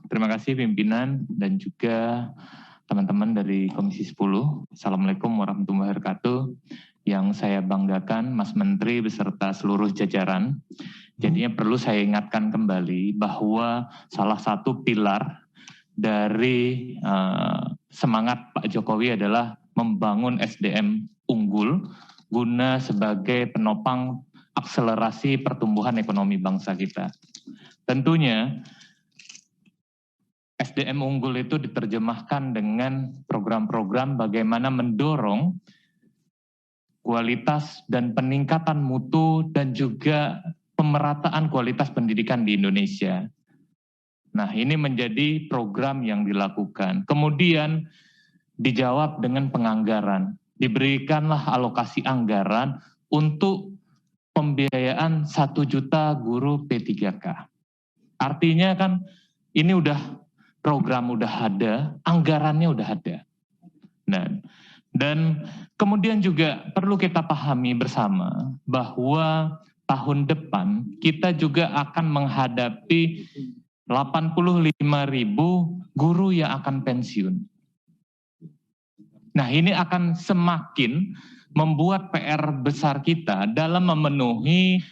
Terima kasih pimpinan dan juga teman-teman dari Komisi 10. Assalamualaikum warahmatullahi wabarakatuh. Yang saya banggakan Mas Menteri beserta seluruh jajaran. Jadinya perlu saya ingatkan kembali bahwa salah satu pilar dari semangat Pak Jokowi adalah membangun SDM unggul guna sebagai penopang akselerasi pertumbuhan ekonomi bangsa kita. Tentunya SDM unggul itu diterjemahkan dengan program-program bagaimana mendorong kualitas dan peningkatan mutu dan juga pemerataan kualitas pendidikan di Indonesia. Nah, ini menjadi program yang dilakukan. Kemudian dijawab dengan penganggaran. Diberikanlah alokasi anggaran untuk pembiayaan 1 juta guru P3K. Artinya kan ini program udah ada, anggarannya udah ada. Nah, dan kemudian juga perlu kita pahami bersama bahwa tahun depan kita juga akan menghadapi 85.000 guru yang akan pensiun. Nah, ini akan semakin membuat PR besar kita dalam memenuhi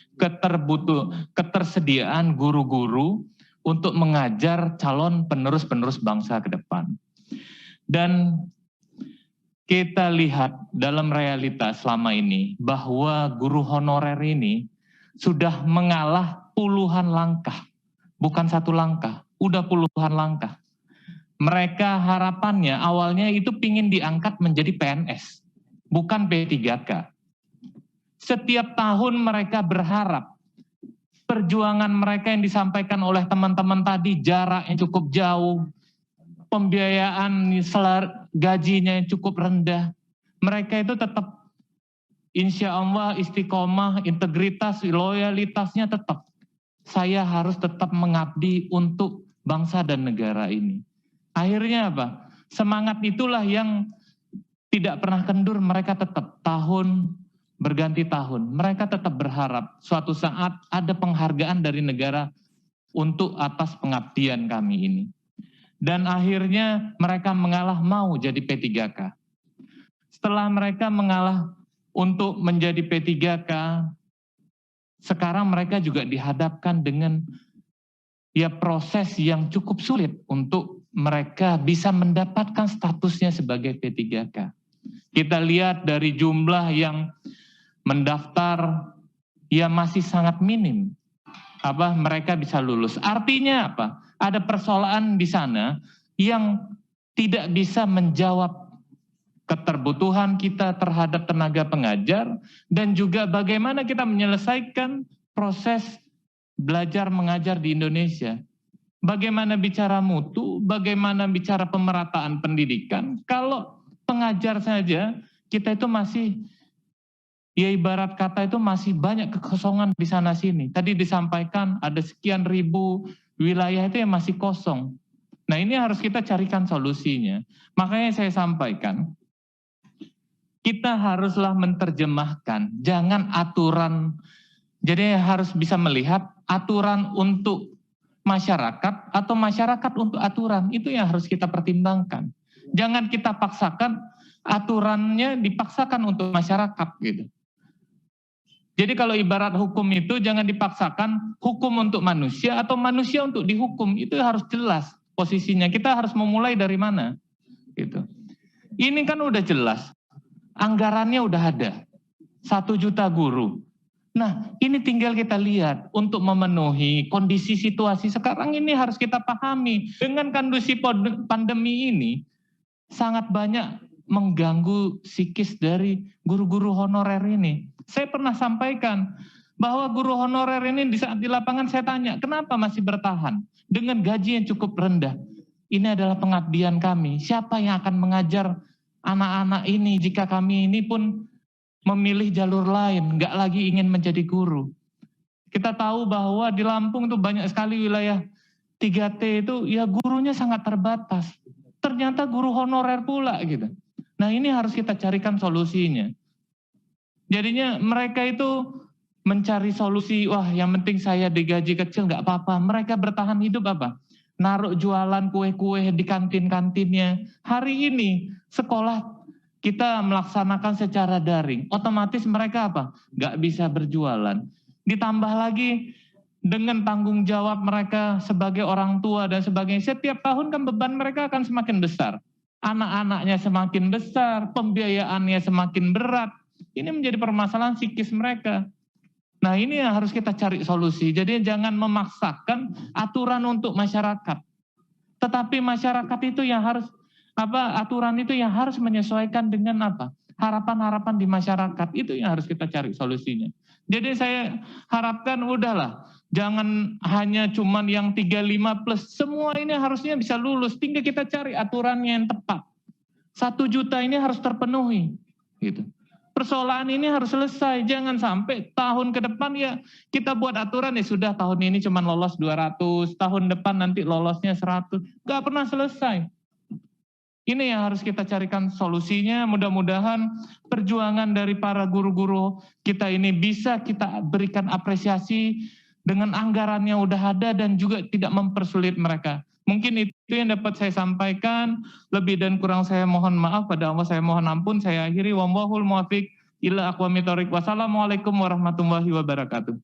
ketersediaan guru-guru untuk mengajar calon penerus-penerus bangsa ke depan. Dan kita lihat dalam realitas selama ini bahwa guru honorer ini sudah mengalah puluhan langkah, bukan 1 langkah, udah puluhan langkah. Mereka harapannya awalnya itu pingin diangkat menjadi PNS, bukan P3K. Setiap tahun mereka berharap perjuangan mereka yang disampaikan oleh teman-teman tadi, jarak yang cukup jauh, pembiayaan gajinya yang cukup rendah, mereka itu tetap insya Allah istiqomah, integritas, loyalitasnya tetap. Saya harus tetap mengabdi untuk bangsa dan negara ini. Akhirnya apa? Semangat itulah yang tidak pernah kendur, mereka tetap berganti tahun. Mereka tetap berharap suatu saat ada penghargaan dari negara untuk atas pengabdian kami ini. Dan akhirnya mereka mengalah mau jadi P3K. Setelah mereka mengalah untuk menjadi P3K, sekarang mereka juga dihadapkan dengan proses yang cukup sulit untuk mereka bisa mendapatkan statusnya sebagai P3K. Kita lihat dari jumlah yang mendaftar masih sangat minim. Mereka bisa lulus. Artinya apa? Ada persoalan di sana yang tidak bisa menjawab keterbutuhan kita terhadap tenaga pengajar dan juga bagaimana kita menyelesaikan proses belajar mengajar di Indonesia. Bagaimana bicara mutu, bagaimana bicara pemerataan pendidikan, kalau pengajar saja kita itu masih ibarat kata itu masih banyak kekosongan di sana sini. Tadi disampaikan ada sekian ribu wilayah itu yang masih kosong. Nah, ini harus kita carikan solusinya. Makanya saya sampaikan, kita haruslah menerjemahkan, jangan aturan. Jadi harus bisa melihat aturan untuk masyarakat atau masyarakat untuk aturan. Itu yang harus kita pertimbangkan. Jangan kita paksakan, aturannya dipaksakan untuk masyarakat gitu. Jadi kalau ibarat hukum itu jangan dipaksakan hukum untuk manusia atau manusia untuk dihukum. Itu harus jelas posisinya. Kita harus memulai dari mana? Gitu. Ini kan udah jelas. Anggarannya udah ada. 1 juta guru. Nah, ini tinggal kita lihat untuk memenuhi kondisi situasi sekarang ini harus kita pahami. Dengan kondisi pandemi ini sangat banyak mengganggu psikis dari guru-guru honorer ini. Saya pernah sampaikan bahwa guru honorer ini di saat di lapangan saya tanya, kenapa masih bertahan dengan gaji yang cukup rendah? Ini adalah pengabdian kami. Siapa yang akan mengajar anak-anak ini jika kami ini pun memilih jalur lain, nggak lagi ingin menjadi guru. Kita tahu bahwa di Lampung itu banyak sekali wilayah 3T itu gurunya sangat terbatas. Ternyata guru honorer pula gitu. Nah, ini harus kita carikan solusinya. Jadinya mereka itu mencari solusi, wah yang penting saya digaji kecil nggak apa-apa. Mereka bertahan hidup apa? naruh jualan kue-kue di kantin-kantinnya. Hari ini sekolah kita melaksanakan secara daring, otomatis mereka apa? Nggak bisa berjualan. Ditambah lagi dengan tanggung jawab mereka sebagai orang tua dan sebagainya, setiap tahun kan beban mereka akan semakin besar. Anak-anaknya semakin besar, pembiayaannya semakin berat. Ini menjadi permasalahan psikis mereka. Nah, ini yang harus kita cari solusi. Jadi jangan memaksakan aturan untuk masyarakat. Tetapi masyarakat itu yang harus aturan itu yang harus menyesuaikan dengan harapan-harapan di masyarakat. Itu yang harus kita cari solusinya. Jadi saya harapkan udahlah, jangan hanya cuman yang 35 plus, semua ini harusnya bisa lulus. Tinggal kita cari aturannya yang tepat. 1 juta ini harus terpenuhi, gitu. Persoalan ini harus selesai, jangan sampai tahun ke depan ya kita buat aturan ya sudah tahun ini cuma lolos 200, tahun depan nanti lolosnya 100, nggak pernah selesai. Ini yang harus kita carikan solusinya, mudah-mudahan perjuangan dari para guru-guru kita ini bisa kita berikan apresiasi dengan anggaran yang udah ada dan juga tidak mempersulit mereka. Mungkin itu yang dapat saya sampaikan, lebih dan kurang saya mohon maaf, pada Allah saya mohon ampun, saya akhiri, wallahul muwaffiq ila aqwamit thoriq. Wassalamualaikum warahmatullahi wabarakatuh.